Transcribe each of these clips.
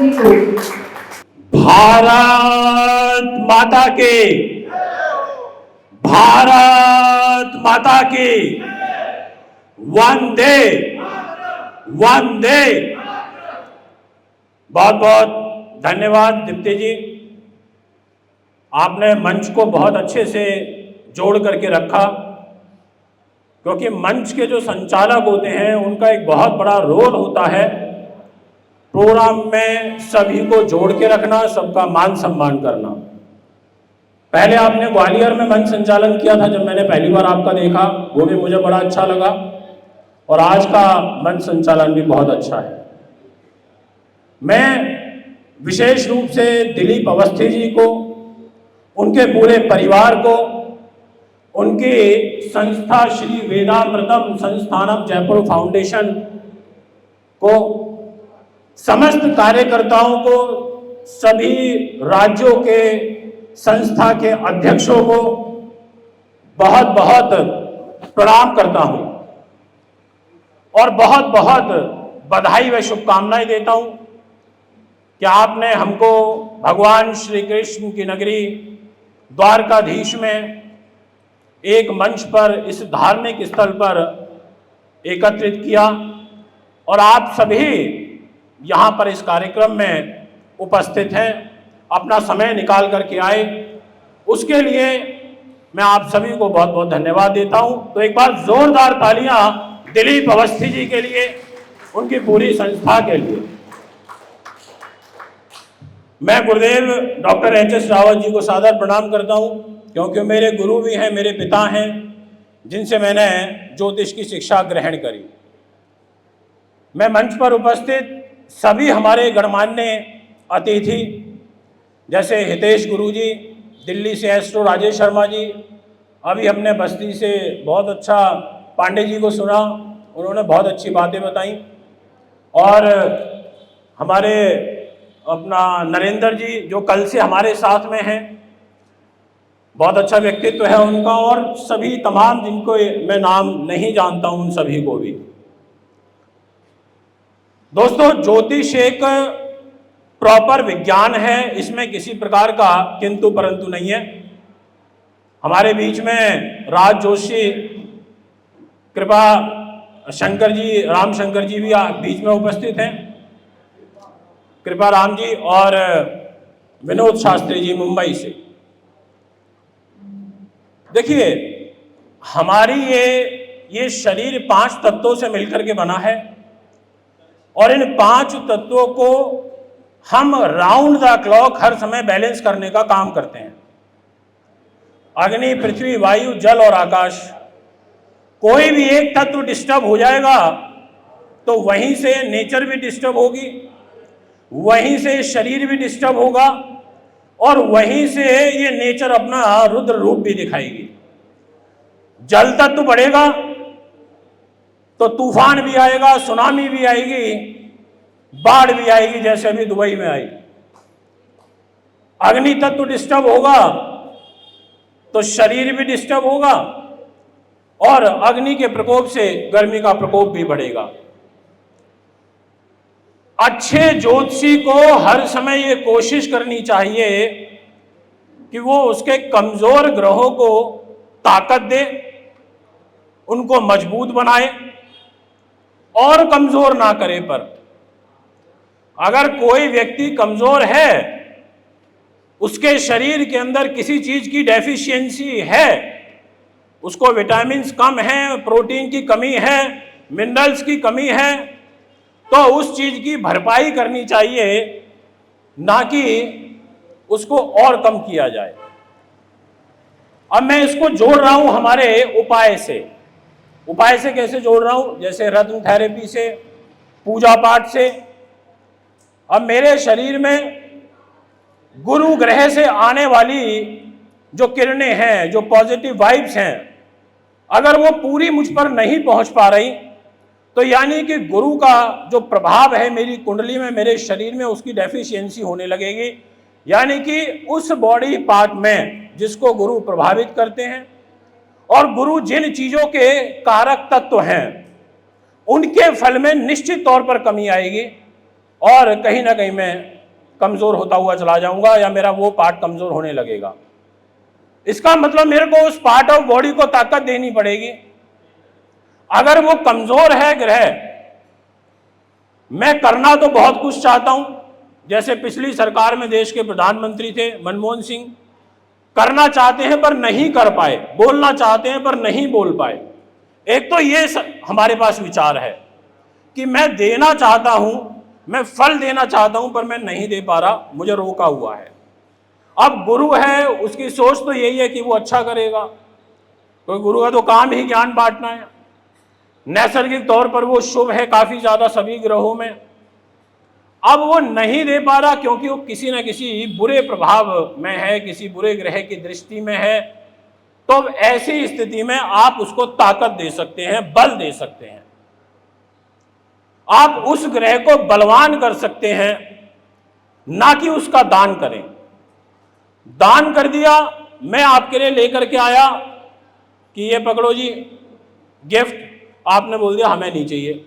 जी को। भारत माता की, भारत माता की, वंदे वंदे। बहुत बहुत धन्यवाद दीप्ति जी, आपने मंच को बहुत अच्छे से जोड़ करके रखा, क्योंकि मंच के जो संचालक होते हैं उनका एक बहुत बड़ा रोल होता है प्रोग्राम में सभी को जोड़ के रखना, सबका मान सम्मान करना। पहले आपने ग्वालियर में मंच संचालन किया था, जब मैंने पहली बार आपका देखा वो भी मुझे बड़ा अच्छा लगा, और आज का मंच संचालन भी बहुत अच्छा है। मैं विशेष रूप से दिलीप अवस्थी जी को, उनके पूरे परिवार को, उनकी संस्था श्री वेदामृतम संस्थानम जयपुर फाउंडेशन को, समस्त कार्यकर्ताओं को, सभी राज्यों के संस्था के अध्यक्षों को बहुत बहुत प्रणाम करता हूं और बहुत बहुत बधाई व शुभकामनाएं देता हूं कि आपने हमको भगवान श्री कृष्ण की नगरी द्वारकाधीश में एक मंच पर, इस धार्मिक स्थल पर एकत्रित किया, और आप सभी यहाँ पर इस कार्यक्रम में उपस्थित हैं, अपना समय निकाल करके आए, उसके लिए मैं आप सभी को बहुत बहुत धन्यवाद देता हूं। तो एक बार जोरदार तालियां दिलीप अवस्थी जी के लिए, उनकी पूरी संस्था के लिए। मैं गुरुदेव डॉक्टर एच.एस. रावत जी को सादर प्रणाम करता हूं, क्योंकि मेरे गुरु भी हैं, मेरे पिता हैं, जिनसे मैंने ज्योतिष की शिक्षा ग्रहण करी। मैं मंच पर उपस्थित सभी हमारे गणमान्य अतिथि, जैसे हितेश गुरु जी, दिल्ली से एस्ट्रो राजेश शर्मा जी, अभी हमने बस्ती से बहुत अच्छा पांडे जी को सुना, उन्होंने बहुत अच्छी बातें बताई, और हमारे अपना नरेंद्र जी जो कल से हमारे साथ में हैं, बहुत अच्छा व्यक्तित्व है उनका, और सभी तमाम जिनको मैं नाम नहीं जानता हूं उन सभी को भी। दोस्तों, ज्योतिष एक प्रॉपर विज्ञान है, इसमें किसी प्रकार का किंतु परंतु नहीं है। हमारे बीच में राज जोशी, कृपा शंकर जी, राम शंकर जी भी बीच में उपस्थित हैं, कृपा राम जी, और विनोद शास्त्री जी मुंबई से। देखिए, हमारी ये शरीर 5 तत्वों से मिलकर के बना है, और इन 5 तत्वों को हम राउंड द क्लॉक हर समय बैलेंस करने का काम करते हैं। अग्नि, पृथ्वी, वायु, जल और आकाश, कोई भी एक तत्व डिस्टर्ब हो जाएगा तो वहीं से नेचर भी डिस्टर्ब होगी, वहीं से शरीर भी डिस्टर्ब होगा, और वहीं से ये नेचर अपना रुद्र रूप भी दिखाएगी। जल तत्व बढ़ेगा तो तूफान भी आएगा, सुनामी भी आएगी, बाढ़ भी आएगी, जैसे अभी दुबई में आई। अग्नि तत्व डिस्टर्ब होगा तो शरीर भी डिस्टर्ब होगा, और अग्नि के प्रकोप से गर्मी का प्रकोप भी बढ़ेगा। अच्छे ज्योतिषी को हर समय ये कोशिश करनी चाहिए कि वो उसके कमजोर ग्रहों को ताकत दे, उनको मजबूत बनाए और कमजोर ना करे। पर अगर कोई व्यक्ति कमजोर है, उसके शरीर के अंदर किसी चीज की डेफिशिएंसी है, उसको विटामिन्स कम है, प्रोटीन की कमी है, मिनरल्स की कमी है, तो उस चीज की भरपाई करनी चाहिए, ना कि उसको और कम किया जाए। अब मैं इसको जोड़ रहा हूं हमारे उपाय से। उपाय से कैसे जोड़ रहा हूं? जैसे रत्न थेरेपी से, पूजा पाठ से। अब मेरे शरीर में गुरु ग्रह से आने वाली जो किरणें हैं, जो पॉजिटिव वाइब्स हैं, अगर वो पूरी मुझ पर नहीं पहुंच पा रही, तो यानी कि गुरु का जो प्रभाव है मेरी कुंडली में, मेरे शरीर में, उसकी डेफिशिएंसी होने लगेगी। यानी कि उस बॉडी पार्ट में जिसको गुरु प्रभावित करते हैं, और गुरु जिन चीजों के कारक तत्व हैं, उनके फल में निश्चित तौर पर कमी आएगी, और कहीं ना कहीं मैं कमजोर होता हुआ चला जाऊंगा या मेरा वो पार्ट कमजोर होने लगेगा। इसका मतलब मेरे को उस पार्ट ऑफ बॉडी को ताकत देनी पड़ेगी। अगर वो कमजोर है ग्रह, मैं करना तो बहुत कुछ चाहता हूं, जैसे पिछली सरकार में देश के प्रधानमंत्री थे मनमोहन सिंह, करना चाहते हैं पर नहीं कर पाए, बोलना चाहते हैं पर नहीं बोल पाए। एक तो ये हमारे पास विचार है कि मैं देना चाहता हूं, मैं फल देना चाहता हूं पर मैं नहीं दे पा रहा, मुझे रोका हुआ है। अब गुरु है, उसकी सोच तो यही है कि वो अच्छा करेगा, तो गुरु का तो काम ही ज्ञान बांटना है। नैसर्गिक तौर पर वो शुभ है काफी ज्यादा सभी ग्रहों में। अब वो नहीं दे पा रहा क्योंकि वो किसी न किसी बुरे प्रभाव में है, किसी बुरे ग्रह की दृष्टि में है। तो ऐसी स्थिति में आप उसको ताकत दे सकते हैं, बल दे सकते हैं, आप उस ग्रह को बलवान कर सकते हैं, ना कि उसका दान करें। दान कर दिया, मैं आपके लिए लेकर के आया कि ये पकड़ो जी गिफ्ट, आपने बोल दिया हमें नहीं चाहिए।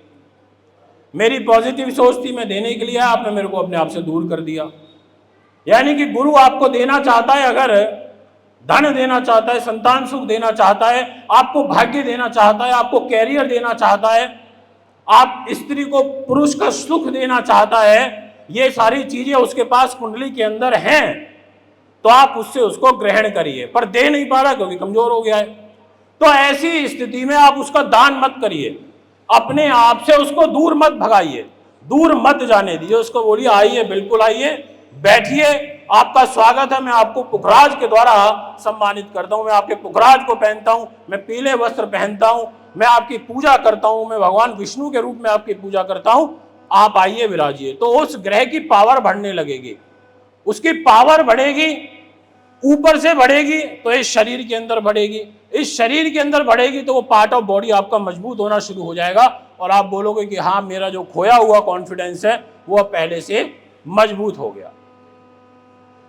मेरी पॉजिटिव सोच थी, मैं देने के लिए, आपने मेरे को अपने आप से दूर कर दिया। यानी कि गुरु आपको देना चाहता है, अगर धन देना चाहता है, संतान सुख देना चाहता है, आपको भाग्य देना चाहता है, आपको कैरियर देना चाहता है, आप स्त्री को पुरुष का सुख देना चाहता है, ये सारी चीजें उसके पास कुंडली के अंदर हैं, तो आप उससे उसको ग्रहण करिए। पर दे नहीं पा रहा क्योंकि कमजोर हो गया है। तो ऐसी स्थिति में आप उसका दान मत करिए, अपने आप से उसको दूर मत भगाइए, दूर मत जाने दीजिए। उसको बोलिए आइए, बिल्कुल आइए, बैठिए, आपका स्वागत है, मैं आपको पुखराज के द्वारा सम्मानित करता हूं, मैं आपके पुखराज को पहनता हूं, मैं पीले वस्त्र पहनता हूं, मैं आपकी पूजा करता हूं, मैं भगवान विष्णु के रूप में आपकी पूजा करता हूं, आप आइए विराजिए। तो उस ग्रह की पावर बढ़ने लगेगी, उसकी पावर बढ़ेगी, ऊपर से बढ़ेगी तो इस शरीर के अंदर बढ़ेगी, इस शरीर के अंदर बढ़ेगी तो वो पार्ट ऑफ बॉडी आपका मजबूत होना शुरू हो जाएगा और आप बोलोगे कि हाँ, मेरा जो खोया हुआ कॉन्फिडेंस है वो पहले से मजबूत हो गया।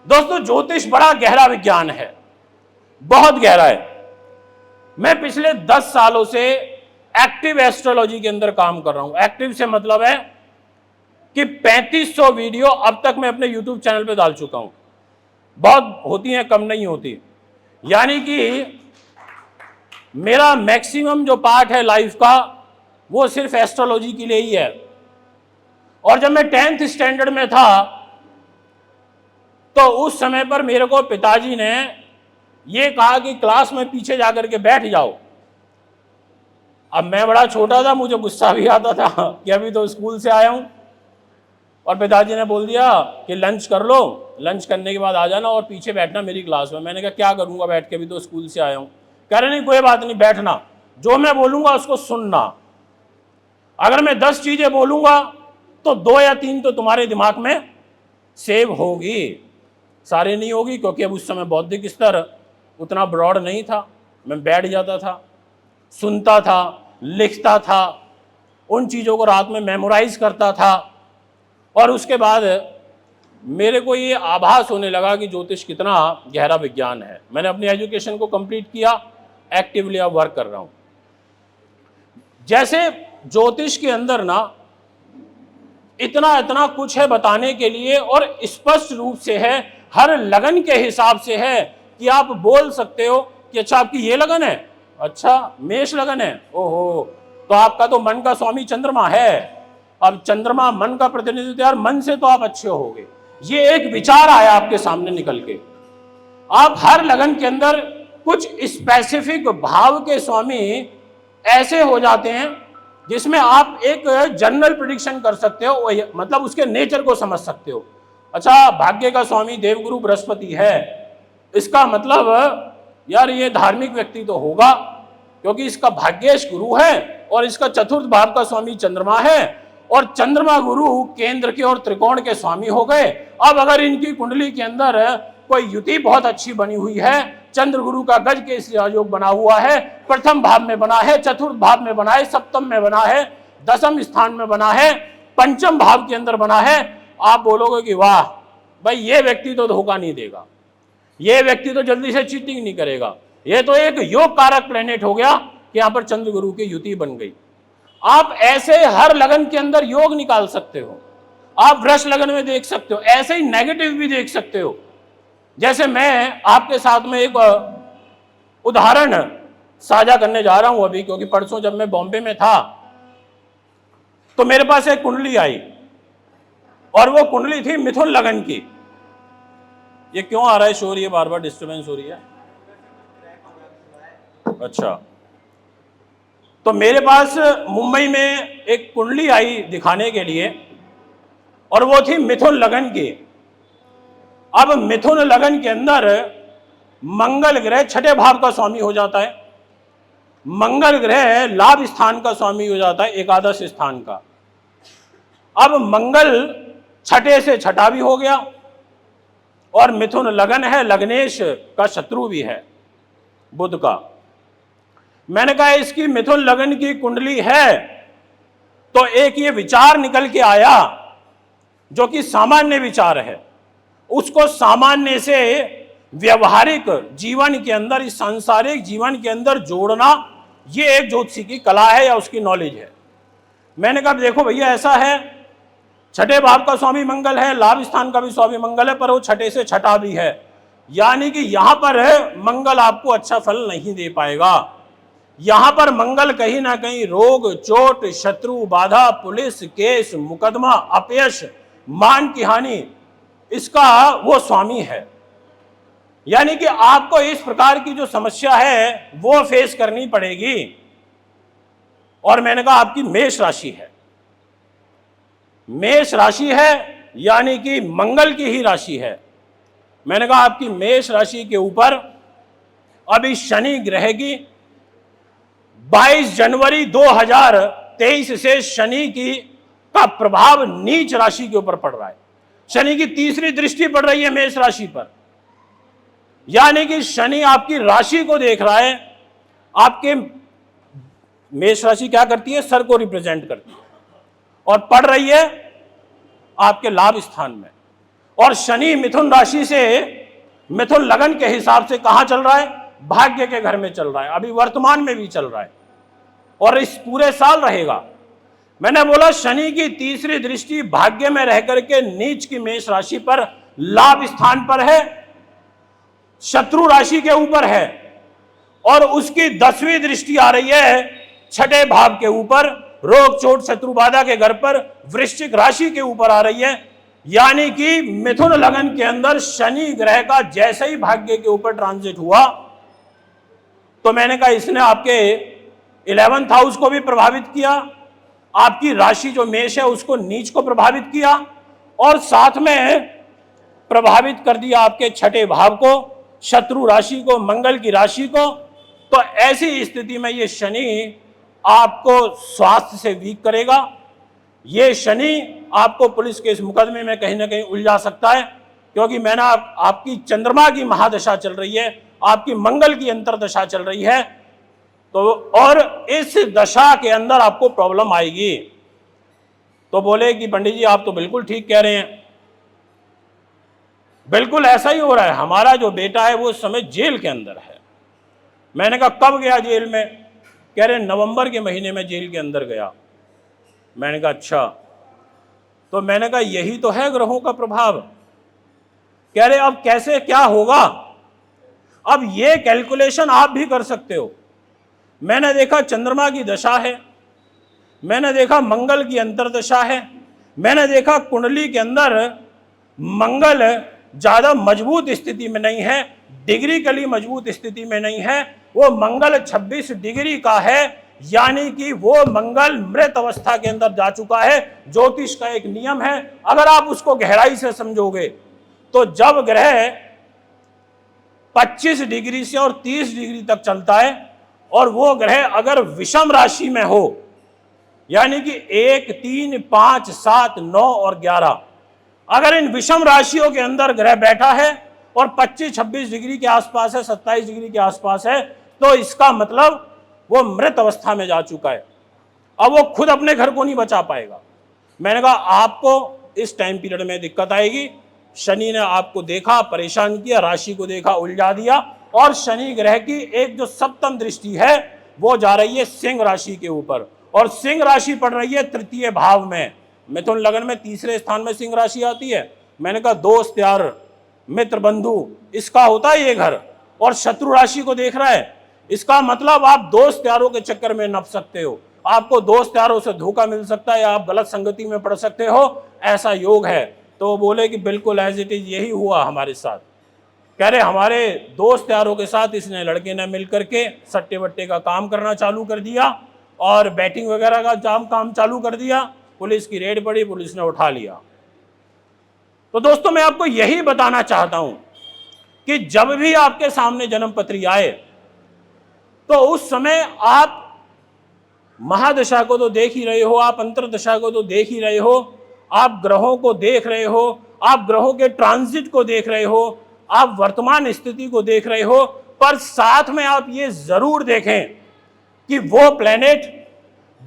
दोस्तों, ज्योतिष बड़ा गहरा विज्ञान है, बहुत गहरा है। मैं पिछले 10 सालों से एक्टिव एस्ट्रोलॉजी के अंदर काम कर रहा हूं। एक्टिव से मतलब है कि 3500 वीडियो अब तक मैं अपने यूट्यूब चैनल पे डाल चुका हूं। बहुत होती हैं, कम नहीं होती। यानी कि मेरा मैक्सिमम जो पार्ट है लाइफ का वो सिर्फ एस्ट्रोलॉजी के लिए ही है। और जब मैं 10th स्टैंडर्ड में था तो उस समय पर मेरे को पिताजी ने ये कहा कि क्लास में पीछे जाकर के बैठ जाओ। अब मैं बड़ा छोटा था, मुझे गुस्सा भी आता था कि अभी तो स्कूल से आया हूं, और पिताजी ने बोल दिया कि लंच कर लो, लंच करने के बाद आ जाना और पीछे बैठना मेरी क्लास में। मैंने कहा क्या करूंगा बैठ के, अभी तो स्कूल से आया हूं। कह रहे नहीं, कोई बात नहीं, बैठना, जो मैं बोलूंगा उसको सुनना। अगर मैं 10 चीजें बोलूंगा तो 2 या 3 तो तुम्हारे दिमाग में सेव होगी, सारे नहीं होगी, क्योंकि अब उस समय बौद्धिक स्तर उतना ब्रॉड नहीं था। मैं बैठ जाता था, सुनता था, लिखता था, उन चीज़ों को रात में मेमोराइज करता था, और उसके बाद मेरे को ये आभास होने लगा कि ज्योतिष कितना गहरा विज्ञान है। मैंने अपनी एजुकेशन को कंप्लीट किया, एक्टिवली अब वर्क कर रहा हूँ। जैसे ज्योतिष के अंदर ना इतना कुछ है बताने के लिए, और स्पष्ट रूप से है, हर लगन के हिसाब से है कि आप बोल सकते हो कि अच्छा आपकी ये लगन है, अच्छा मेष लगन है, ओहो तो आपका तो मन का स्वामी चंद्रमा है। अब चंद्रमा मन का प्रतिनिधित्व, यार मन से तो आप अच्छे होगे। ये एक विचार आया आपके सामने निकल के। आप हर लगन के अंदर कुछ स्पेसिफिक भाव के स्वामी ऐसे हो जाते हैं जिसमें आप एक जनरल प्रेडिक्शन कर सकते हो, मतलब उसके नेचर को समझ सकते हो। अच्छा, भाग्य का स्वामी देवगुरु बृहस्पति है, इसका मतलब यार ये धार्मिक व्यक्ति तो होगा, क्योंकि इसका भाग्येश गुरु है और इसका चतुर्थ भाव का स्वामी चंद्रमा है, और चंद्रमा गुरु केंद्र के और त्रिकोण के स्वामी हो गए। अब अगर इनकी कुंडली के अंदर कोई युति बहुत अच्छी बनी हुई है, चंद्र गुरु का गज के योग बना हुआ है, प्रथम भाव में बना है, चतुर्थ भाव में बना है, सप्तम में बना है, दसम स्थान में बना है, पंचम भाव के अंदर बना है, आप बोलोगे कि वाह भाई ये व्यक्ति तो धोखा नहीं देगा, ये व्यक्ति तो जल्दी से चीटिंग नहीं करेगा, ये तो एक योग कारक प्लेनेट हो गया कि यहाँ पर चंद्र गुरु की युति बन गई। आप ऐसे हर लगन के अंदर योग निकाल सकते हो। आप वृष लगन में देख सकते हो, ऐसे ही नेगेटिव भी देख सकते हो। जैसे मैं आपके साथ में एक उदाहरण साझा करने जा रहा हूं अभी, क्योंकि परसों जब मैं बॉम्बे में था तो मेरे पास एक कुंडली आई और वो कुंडली थी मिथुन लगन की। ये क्यों आ रहा है शोर, ये बार बार डिस्टर्बेंस हो रही है? अच्छा, तो मेरे पास मुंबई में एक कुंडली आई दिखाने के लिए और वो थी मिथुन लगन की। अब मिथुन लगन के अंदर मंगल ग्रह छठे भाव का स्वामी हो जाता है, मंगल ग्रह लाभ स्थान का स्वामी हो जाता है, एकादश स्थान का। अब मंगल छठे से छठा भी हो गया और मिथुन लगन है, लग्नेश का शत्रु भी है बुध का। मैंने कहा इसकी मिथुन लगन की कुंडली है, तो एक ये विचार निकल के आया जो कि सामान्य विचार है, उसको सामान्य से व्यवहारिक जीवन के अंदर, इस सांसारिक जीवन के अंदर जोड़ना, ये एक ज्योतिषी की कला है या उसकी नॉलेज है। मैंने कहा देखो भैया ऐसा है, छठे भाव का स्वामी मंगल है, लाभ स्थान का भी स्वामी मंगल है, पर वो छठे से छठा भी है, यानी कि यहां पर मंगल आपको अच्छा फल नहीं दे पाएगा। यहां पर मंगल कहीं ना कहीं रोग, चोट, शत्रु, बाधा, पुलिस केस, मुकदमा, अपयश, मान की हानि, इसका वो स्वामी है। यानी कि आपको इस प्रकार की जो समस्या है वो फेस करनी पड़ेगी। और मैंने कहा आपकी मेष राशि है, मेष राशि है यानी कि मंगल की ही राशि है। मैंने कहा आपकी मेष राशि के ऊपर अभी शनि ग्रह की 22 जनवरी 2023 से शनि की का प्रभाव नीच राशि के ऊपर पड़ रहा है। शनि की तीसरी दृष्टि पड़ रही है मेष राशि पर, यानी कि शनि आपकी राशि को देख रहा है। आपके मेष राशि क्या करती है? सर को रिप्रेजेंट करती है और पड़ रही है आपके लाभ स्थान में। और शनि मिथुन राशि से मिथुन लगन के हिसाब से कहां चल रहा है? भाग्य के घर में चल रहा है, अभी वर्तमान में भी चल रहा है और इस पूरे साल रहेगा। मैंने बोला शनि की तीसरी दृष्टि भाग्य में रह करके नीच की मेष राशि पर, लाभ स्थान पर है, शत्रु राशि के ऊपर है, और उसकी 10वीं दृष्टि आ रही है छठे भाव के ऊपर, रोग चोट शत्रु बाधा के घर पर, वृश्चिक राशि के ऊपर आ रही है। यानी कि मिथुन लगन के अंदर शनि ग्रह का जैसे ही भाग्य के ऊपर ट्रांजिट हुआ तो मैंने कहा इसने आपके 11th हाउस को भी प्रभावित किया, आपकी राशि जो मेष है उसको नीच को प्रभावित किया, और साथ में प्रभावित कर दिया आपके छठे भाव को, शत्रु राशि को, मंगल की राशि को। तो ऐसी स्थिति में ये शनि आपको स्वास्थ्य से वीक करेगा। ये शनि आपको पुलिस केस मुकदमे में कहीं ना कहीं उलझा सकता है, क्योंकि मैंने आपकी चंद्रमा की महादशा चल रही है, आपकी मंगल की अंतरदशा चल रही है, तो और इस दशा के अंदर आपको प्रॉब्लम आएगी। तो बोले कि पंडित जी आप तो बिल्कुल ठीक कह रहे हैं, बिल्कुल ऐसा ही हो रहा है, हमारा जो बेटा है वो इस समय जेल के अंदर है। मैंने कहा कब गया जेल में? कह रहे नवंबर के महीने में जेल के अंदर गया। मैंने कहा अच्छा, तो मैंने कहा यही तो है ग्रहों का प्रभाव। कह रहे अब कैसे क्या होगा? अब ये कैलकुलेशन आप भी कर सकते हो। मैंने देखा चंद्रमा की दशा है, मैंने देखा मंगल की अंतरदशा है, मैंने देखा कुंडली के अंदर मंगल ज्यादा मजबूत स्थिति में नहीं है, डिग्रीकली मजबूत स्थिति में नहीं है, वो मंगल 26 डिग्री का है, यानी कि वो मंगल मृत अवस्था के अंदर जा चुका है। ज्योतिष का एक नियम है, अगर आप उसको गहराई से समझोगे तो जब ग्रह 25 डिग्री से और 30 डिग्री तक चलता है और वो ग्रह अगर विषम राशि में हो, यानी कि 1, 3, 5, 7, 9 और 11, अगर इन विषम राशियों के अंदर ग्रह बैठा है और 25-26 डिग्री के आसपास है, 27 डिग्री के आसपास है, तो इसका मतलब वो मृत अवस्था में जा चुका है। अब वो खुद अपने घर को नहीं बचा पाएगा। मैंने कहा आपको इस टाइम पीरियड में दिक्कत आएगी। शनि ने आपको देखा, परेशान किया, राशि को देखा, उलझा दिया, और शनि ग्रह की एक जो सप्तम दृष्टि है वो जा रही है सिंह राशि के ऊपर, और सिंह राशि पड़ रही है तृतीय भाव में, मिथुन लग्न में तीसरे स्थान में सिंह राशि आती है। मैंने कहा दोस्त यार, मित्र बंधु, इसका होता है ये घर, और शत्रु राशि को देख रहा है, इसका मतलब आप दोस्त यारों के चक्कर में नप सकते हो, आपको दोस्त यारों से धोखा मिल सकता है, या आप गलत संगति में पड़ सकते हो, ऐसा योग है। तो बोले कि बिल्कुल एज इट इज यही हुआ हमारे साथ। कह रहे हमारे दोस्त यारों के साथ इसने लड़के ने मिल करके सट्टे वट्टे का काम करना चालू कर दिया और बैटिंग वगैरह का काम चालू कर दिया। पुलिस की रेड पड़ी, पुलिस ने उठा लिया। तो दोस्तों मैं आपको यही बताना चाहता हूं कि जब भी आपके सामने जन्म पत्री आए तो उस समय आप महादशा को तो देख ही रहे हो, आप अंतरदशा को तो देख ही रहे हो, आप ग्रहों को देख रहे हो, आप ग्रहों के ट्रांजिट को देख रहे हो, आप वर्तमान स्थिति को देख रहे हो, पर साथ में आप ये जरूर देखें कि वो प्लेनेट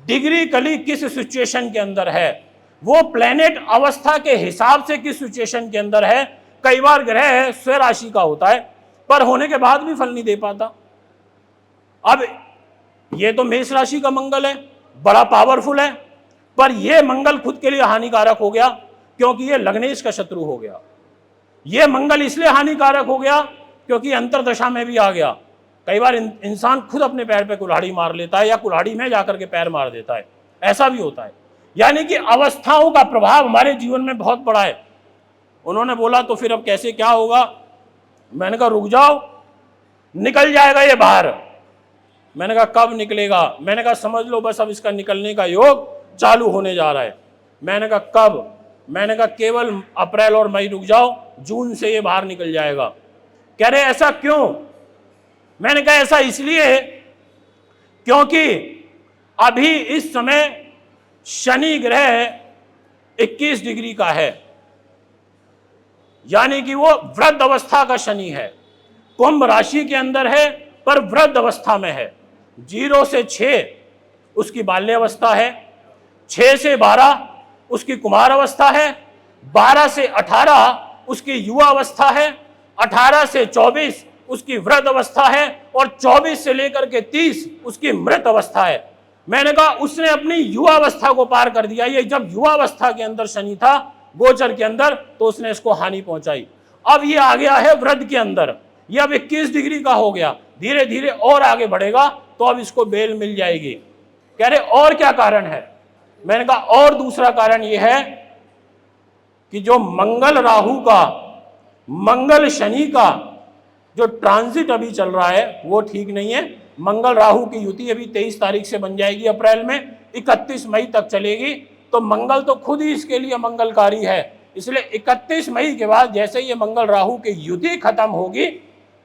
डिग्री कली किस सिचुएशन के अंदर है, वो प्लेनेट अवस्था के हिसाब से किस सिचुएशन के अंदर है। कई बार ग्रह स्वराशि का होता है पर होने के बाद भी फल नहीं दे पाता। अब ये तो मेष राशि का मंगल है, बड़ा पावरफुल है, पर ये मंगल खुद के लिए हानिकारक हो गया क्योंकि ये लग्नेश का शत्रु हो गया। ये मंगल इसलिए हानिकारक हो गया क्योंकि अंतरदशा में भी आ गया। कई बार इंसान खुद अपने पैर पे कुल्हाड़ी मार लेता है या कुल्हाड़ी में जाकर के पैर मार देता है, ऐसा भी होता है। यानी कि अवस्थाओं का प्रभाव हमारे जीवन में बहुत बड़ा है। उन्होंने बोला तो फिर अब कैसे क्या होगा? मैंने कहा रुक जाओ, निकल जाएगा ये बाहर। मैंने कहा कब निकलेगा? मैंने कहा समझ लो बस अब इसका निकलने का योग चालू होने जा रहा है। मैंने कहा कब? मैंने कहा केवल अप्रैल और मई रुक जाओ, जून से ये बाहर निकल जाएगा। कह रहे ऐसा क्यों? मैंने कहा ऐसा इसलिए क्योंकि अभी इस समय शनि ग्रह 21 डिग्री का है, यानी कि वो वृद्ध अवस्था का शनि है। कुंभ राशि के अंदर है पर वृद्ध अवस्था में है। 0 से 6 उसकी बाल्य अवस्था है, 6 से 12 उसकी कुमार अवस्था है, 12 से 18 उसकी युवा अवस्था है, 18 से 24 उसकी वृद्ध अवस्था है और 24 से लेकर के 30 उसकी मृत अवस्था है। मैंने कहा उसने अपनी युवा अवस्था को पार कर दिया। ये जब युवा अवस्था के अंदर शनि था गोचर के अंदर तो उसने इसको हानि पहुंचाई। अब ये आ गया है वृद्ध के अंदर, ये अब 21 डिग्री का हो गया, धीरे धीरे और आगे बढ़ेगा तो अब इसको बेल मिल जाएगी। कह रहे और क्या कारण है? मैंने कहा और दूसरा कारण यह है कि जो मंगल राहु का, मंगल शनि का जो ट्रांजिट अभी चल रहा है वो ठीक नहीं है। मंगल राहु की युति अभी 23 तारीख से बन जाएगी अप्रैल में, 31 मई तक चलेगी। तो मंगल तो खुद ही इसके लिए मंगलकारी है, इसलिए 31 मई के बाद जैसे ये मंगल राहु की युति खत्म होगी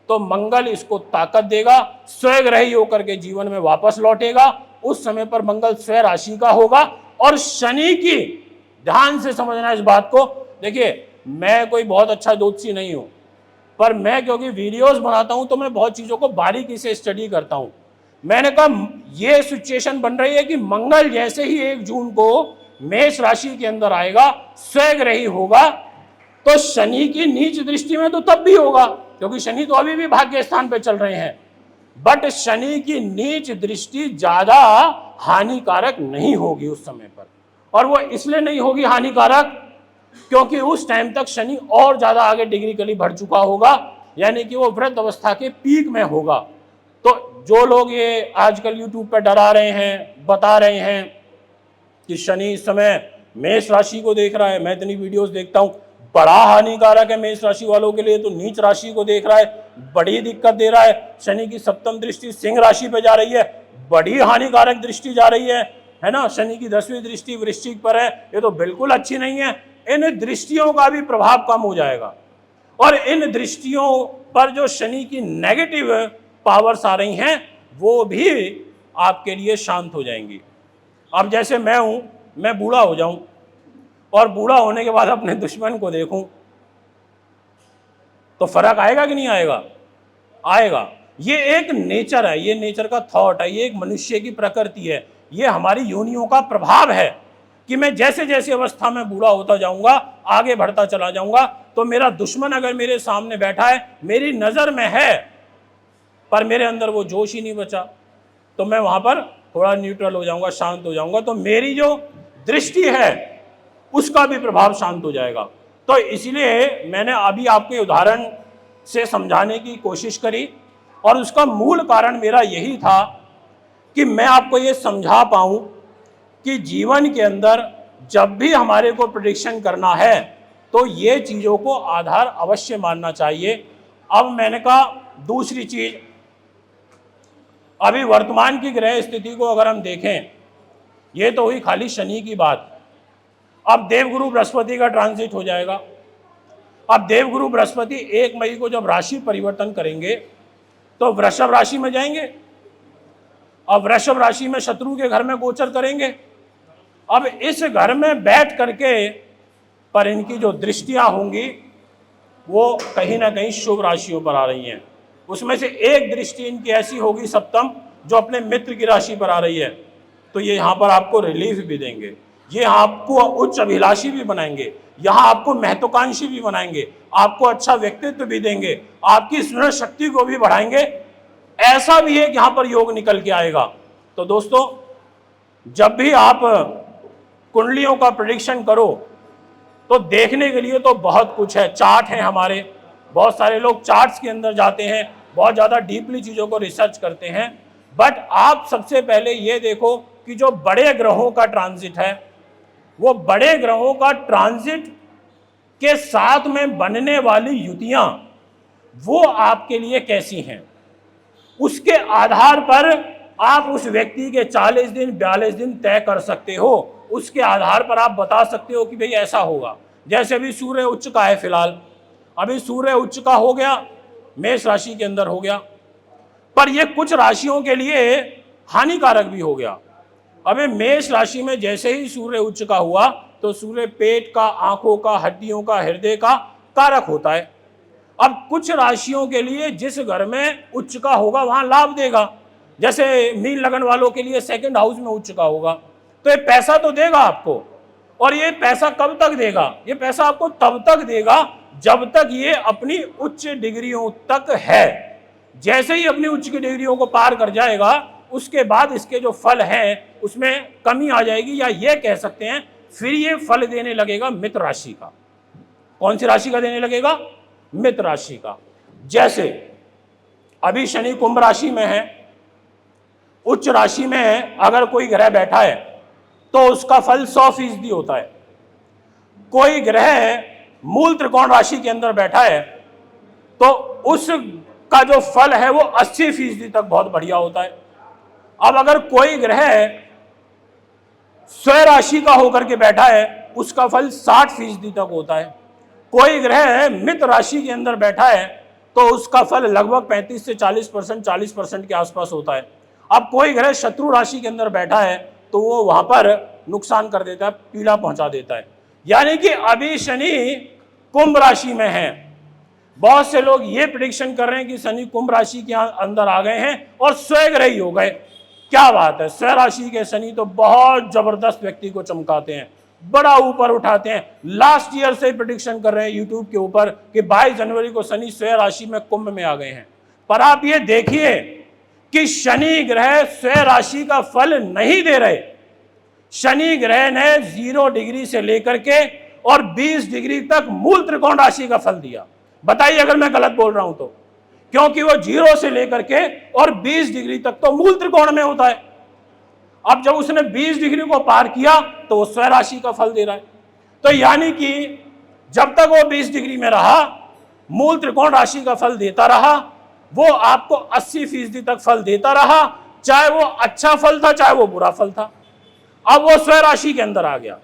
तो मंगल इसको ताकत देगा, स्वग्रही होकर के जीवन में वापस लौटेगा। उस समय पर मंगल स्व राशि का होगा और शनि की, ध्यान से समझना इस बात को। देखिए मैं कोई बहुत अच्छा ज्योतिषी नहीं हूं, पर मैं क्योंकि वीडियोस बनाता हूं तो मैं बहुत चीजों को बारीकी से स्टडी करता हूं। मैंने कहा ये सिचुएशन बन रही है कि मंगल जैसे ही 1 जून को मेष राशि के अंदर आएगा, स्वग्रही होगा, तो शनि की नीच दृष्टि में तो तब भी होगा क्योंकि शनि तो अभी भी भाग्य स्थान पे चल रहे हैं, बट शनि की नीच दृष्टि ज्यादा हानिकारक नहीं होगी उस समय पर। और वो इसलिए नहीं होगी हानिकारक क्योंकि उस टाइम तक शनि और ज्यादा आगे डिग्री कली बढ़ चुका होगा, यानी कि वो वृद्ध अवस्था के पीक में होगा। तो जो लोग ये आजकल यूट्यूब पर डरा रहे हैं, बता रहे हैं कि शनि इस समय मेष राशि को देख रहा है, मैं इतनी वीडियोस देखता हूं, बड़ा हानिकारक है मेष राशि वालों के लिए। तो नीच राशि को देख रहा है, बड़ी दिक्कत दे रहा है। शनि की 7वीं दृष्टि सिंह राशि पे जा रही है, बड़ी हानिकारक दृष्टि जा रही है ना। शनि की 10वीं दृष्टि वृश्चिक पर है, ये तो बिल्कुल अच्छी नहीं है। इन दृष्टियों का भी प्रभाव कम हो जाएगा और इन दृष्टियों पर जो शनि की नेगेटिव पावर्स आ रही हैं वो भी आपके लिए शांत हो जाएंगी। अब जैसे मैं हूं, मैं बूढ़ा हो जाऊं और बूढ़ा होने के बाद अपने दुश्मन को देखूं तो फर्क आएगा कि नहीं आएगा? आएगा। ये एक नेचर है, ये नेचर का थॉट है, ये एक मनुष्य की प्रकृति है, ये हमारी योनियों का प्रभाव है कि मैं जैसे जैसे अवस्था में बूढ़ा होता जाऊंगा, आगे बढ़ता चला जाऊंगा, तो मेरा दुश्मन अगर मेरे सामने बैठा है, मेरी नजर में है, पर मेरे अंदर वो जोश ही नहीं बचा, तो मैं वहां पर थोड़ा न्यूट्रल हो जाऊंगा, शांत हो जाऊंगा। तो मेरी जो दृष्टि है उसका भी प्रभाव शांत हो जाएगा। तो इसलिए मैंने अभी आपके उदाहरण से समझाने की कोशिश करी, और उसका मूल कारण मेरा यही था कि मैं आपको ये समझा पाऊँ कि जीवन के अंदर जब भी हमारे को प्रेडिक्शन करना है तो ये चीज़ों को आधार अवश्य मानना चाहिए। अब मैंने कहा दूसरी चीज़, अभी वर्तमान की ग्रह स्थिति को अगर हम देखें, ये तो हुई खाली शनि की बात। अब देवगुरु बृहस्पति का ट्रांजिट हो जाएगा। अब देवगुरु बृहस्पति 1 मई को जब राशि परिवर्तन करेंगे तो वृषभ राशि में जाएंगे। अब वृषभ राशि में शत्रु के घर में गोचर करेंगे। अब इस घर में बैठ करके पर इनकी जो दृष्टियां होंगी वो कहीं ना कहीं शुभ राशियों पर आ रही हैं। उसमें से एक दृष्टि इनकी ऐसी होगी सप्तम, जो अपने मित्र की राशि पर आ रही है, तो ये यहाँ पर आपको रिलीफ भी देंगे, ये आपको उच्च अभिलाषी भी बनाएंगे, यहाँ आपको महत्वाकांक्षी भी बनाएंगे, आपको अच्छा व्यक्तित्व भी देंगे, आपकी स्मरण शक्ति को भी बढ़ाएंगे। ऐसा भी है कि यहाँ पर योग निकल के आएगा। तो दोस्तों, जब भी आप कुंडलियों का प्रेडिक्शन करो तो देखने के लिए तो बहुत कुछ है, चार्ट है हमारे, बहुत सारे लोग चार्ट्स के अंदर जाते हैं, बहुत ज़्यादा डीपली चीज़ों को रिसर्च करते हैं। बट आप सबसे पहले ये देखो कि जो बड़े ग्रहों का ट्रांजिट है, वो बड़े ग्रहों का ट्रांजिट के साथ में बनने वाली युतियां वो आपके लिए कैसी हैं, उसके आधार पर आप उस व्यक्ति के 40 दिन 42 दिन तय कर सकते हो। उसके आधार पर आप बता सकते हो कि भाई ऐसा होगा। जैसे अभी सूर्य उच्च का है, फिलहाल अभी सूर्य उच्च का हो गया, मेष राशि के अंदर हो गया, पर यह कुछ राशियों के लिए हानिकारक भी हो गया। अबे मेष राशि में जैसे ही सूर्य उच्च का हुआ तो सूर्य पेट का, आंखों का, हड्डियों का, हृदय का कारक होता है। अब कुछ राशियों के लिए जिस घर में उच्च का होगा वहां लाभ देगा, जैसे मीन लगन वालों के लिए सेकंड हाउस में उच्च का होगा, तो ये पैसा तो देगा आपको। और ये पैसा कब तक देगा? ये पैसा आपको तब तक देगा जब तक ये अपनी उच्च डिग्रियों तक है। जैसे ही अपनी उच्च की डिग्रियों को पार कर जाएगा, उसके बाद इसके जो फल हैं उसमें कमी आ जाएगी, या ये कह सकते हैं फिर ये फल देने लगेगा मित्र राशि का। कौन सी राशि का देने लगेगा? मित्र राशि का। जैसे अभी शनि कुंभ राशि में है, उच्च राशि में अगर कोई ग्रह बैठा है तो उसका फल 100% होता है। कोई ग्रह मूल त्रिकोण राशि के अंदर बैठा है तो उसका जो फल है वो 80% तक बहुत बढ़िया होता है। अब अगर कोई ग्रह स्वयं राशि का होकर के बैठा है, उसका फल 60% तक होता है। कोई ग्रह मित्र राशि के अंदर बैठा है तो उसका फल लगभग 35 से 40% के आसपास होता है। अब कोई ग्रह शत्रु राशि के अंदर बैठा है तो वो वहां पर नुकसान कर देता है, पीड़ा पहुंचा देता है। यानी कि अभी शनि कुंभ राशि में है। बहुत से लोग ये प्रेडिक्शन कर रहे हैं कि शनि कुंभ राशि के अंदर आ गए हैं और स्वयं ग्रही हो गए। क्या बात है, स्वयं राशि के शनि तो बहुत जबरदस्त व्यक्ति को चमकाते हैं, बड़ा ऊपर उठाते हैं। लास्ट ईयर से प्रेडिक्शन कर रहे हैं यूट्यूब के ऊपर कि 22 जनवरी को शनि स्वयं राशि में कुंभ में आ गए हैं। पर आप ये देखिए कि शनि ग्रह स्वयं राशि का फल नहीं दे रहे। शनि ग्रह ने 0 डिग्री से लेकर के और 20 डिग्री तक मूल त्रिकोण राशि का फल दिया। बताइए अगर मैं गलत बोल रहा हूं तो, क्योंकि वो 0 से लेकर के और 20 डिग्री तक तो मूल त्रिकोण में होता है। अब जब उसने 20 डिग्री को पार किया तो वो स्वयं राशि का फल दे रहा है। तो यानी कि जब तक वो 20 डिग्री में रहा, मूल त्रिकोण राशि का फल देता रहा, वो आपको 80% तक फल देता रहा, चाहे वो अच्छा फल था चाहे वो बुरा फल था। अब वो स्वयं राशि के अंदर आ गया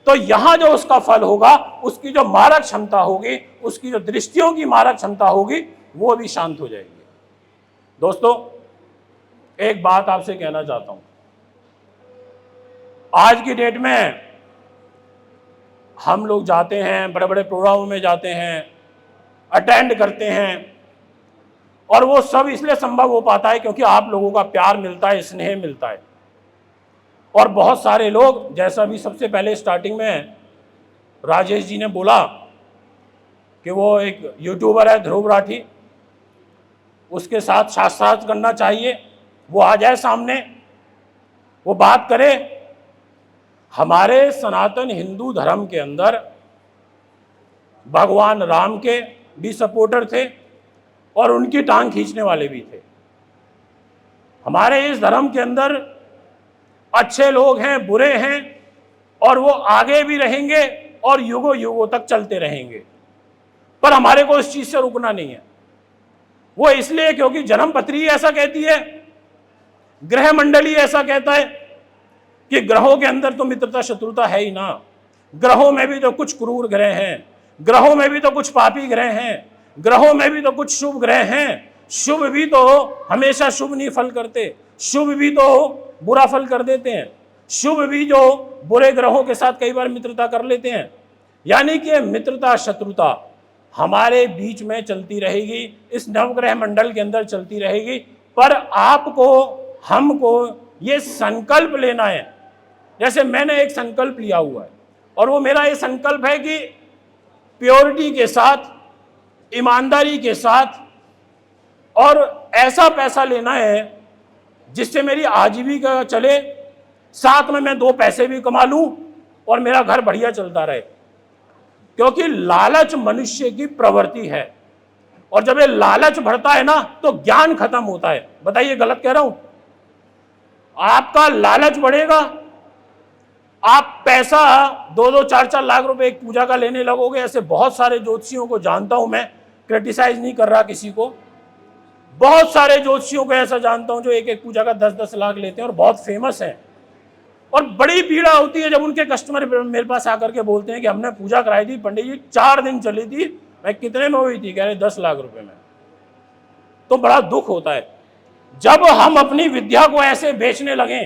तो यहां जो उसका फल होगा, उसकी जो मारक क्षमता होगी, उसकी जो दृष्टियों की मारक क्षमता होगी, वो भी शांत हो जाएगी। दोस्तों, एक बात आपसे कहना चाहता हूं, आज की डेट में हम लोग जाते हैं, बड़े बड़े प्रोग्रामों में जाते हैं, अटेंड करते हैं, और वो सब इसलिए संभव हो पाता है क्योंकि आप लोगों का प्यार मिलता है, स्नेह मिलता है। और बहुत सारे लोग, जैसा भी सबसे पहले स्टार्टिंग में राजेश जी ने बोला कि वो एक यूट्यूबर है ध्रुव राठी, उसके साथ शास्त्रार्थ करना चाहिए, वो आ जाए सामने, वो बात करे। हमारे सनातन हिंदू धर्म के अंदर भगवान राम के भी सपोर्टर थे और उनकी टांग खींचने वाले भी थे। हमारे इस धर्म के अंदर अच्छे लोग हैं, बुरे हैं, और वो आगे भी रहेंगे और युगों युगों तक चलते रहेंगे। पर हमारे को इस चीज से रुकना नहीं है। वो इसलिए क्योंकि जन्मपत्री ऐसा कहती है, ग्रह मंडली ऐसा कहता है कि ग्रहों के अंदर तो मित्रता शत्रुता है ही ना। ग्रहों में भी तो कुछ क्रूर ग्रह हैं, ग्रहों में भी तो कुछ पापी ग्रह हैं, ग्रहों में भी तो कुछ शुभ ग्रह हैं। शुभ भी तो हमेशा शुभ नहीं फल करते, शुभ भी तो बुरा फल कर देते हैं। शुभ भी जो बुरे ग्रहों के साथ कई बार मित्रता कर लेते हैं। यानी कि मित्रता शत्रुता हमारे बीच में चलती रहेगी, इस नवग्रह मंडल के अंदर चलती रहेगी। पर आपको हमको ये संकल्प लेना है। जैसे मैंने एक संकल्प लिया हुआ है, और वो मेरा ये संकल्प है कि प्योरिटी के साथ, ईमानदारी के साथ, और ऐसा पैसा लेना है जिससे मेरी आजीविका चले, साथ में मैं 2 पैसे भी कमा लूं और मेरा घर बढ़िया चलता रहे। क्योंकि लालच मनुष्य की प्रवृत्ति है, और जब ये लालच बढ़ता है ना तो ज्ञान खत्म होता है। बताइए गलत कह रहा हूं? आपका लालच बढ़ेगा, आप पैसा 2-2, 4-4 लाख रुपए एक पूजा का लेने लगोगे। ऐसे बहुत सारे ज्योतिषियों को जानता हूं मैं, क्रिटिसाइज नहीं कर रहा किसी को। बहुत सारे ज्योतिषियों को ऐसा जानता हूं जो एक एक पूजा का 10-10 लाख लेते हैं और बहुत फेमस हैं। और बड़ी पीड़ा होती है जब उनके कस्टमर मेरे पास आकर के बोलते हैं कि हमने पूजा कराई थी पंडित जी, 4 दिन चली थी, मैं कितने में हुई थी? कह रहे 10 लाख रुपए में। तो बड़ा दुख होता है जब हम अपनी विद्या को ऐसे बेचने लगे,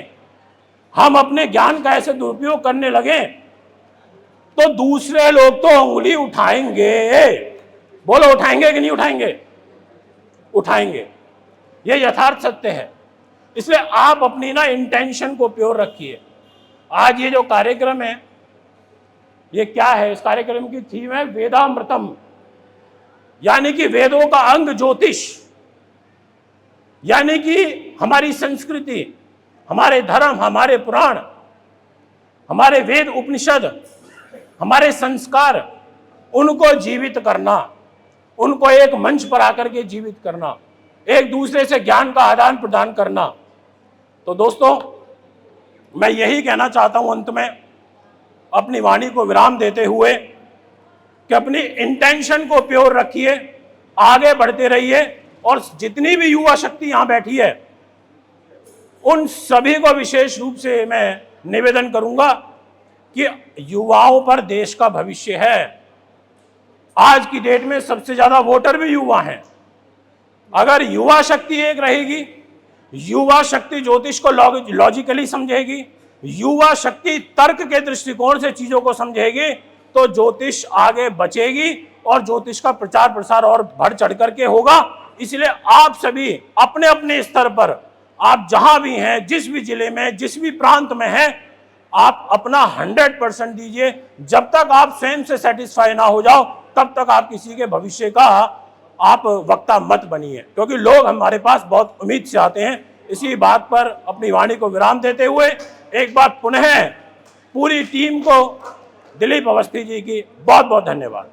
हम अपने ज्ञान का ऐसे दुरुपयोग करने लगे, तो दूसरे लोग तो उंगली उठाएंगे। बोलो, उठाएंगे कि नहीं उठाएंगे? उठाएंगे। ये यथार्थ सत्य है। इसलिए आप अपनी ना इंटेंशन को प्योर रखिए। आज ये जो कार्यक्रम है, ये क्या है? इस कार्यक्रम की थीम है वेदामृतम, यानी कि वेदों का अंग ज्योतिष, यानी कि हमारी संस्कृति, हमारे धर्म, हमारे पुराण, हमारे वेद उपनिषद, हमारे संस्कार, उनको जीवित करना, उनको एक मंच पर आकर के जीवित करना, एक दूसरे से ज्ञान का आदान प्रदान करना। तो दोस्तों, मैं यही कहना चाहता हूं अंत में, अपनी वाणी को विराम देते हुए, कि अपनी इंटेंशन को प्योर रखिए, आगे बढ़ते रहिए, और जितनी भी युवा शक्ति यहां बैठी है उन सभी को विशेष रूप से मैं निवेदन करूंगा कि युवाओं पर देश का भविष्य है। आज की डेट में सबसे ज्यादा वोटर भी युवा हैं। अगर युवा शक्ति एक रहेगी, युवा शक्ति ज्योतिष को लॉजिकली समझेगी, युवा शक्ति तर्क के दृष्टिकोण से चीजों को समझेगी, तो ज्योतिष आगे बचेगी और ज्योतिष का प्रचार प्रसार और बढ़ चढ़ करके होगा। इसलिए आप सभी अपने अपने स्तर पर, आप जहां भी हैं, जिस भी जिले में, जिस भी प्रांत में हैं, आप अपना 100% दीजिए। जब तक आप स्वयं से सेटिस्फाई ना हो जाओ, तब तक आप किसी के भविष्य का आप वक्ता मत बनिए, क्योंकि लोग हमारे पास बहुत उम्मीद से आते हैं। इसी बात पर अपनी वाणी को विराम देते हुए एक बार पुनः पूरी टीम को, दिलीप अवस्थी जी की बहुत बहुत धन्यवाद।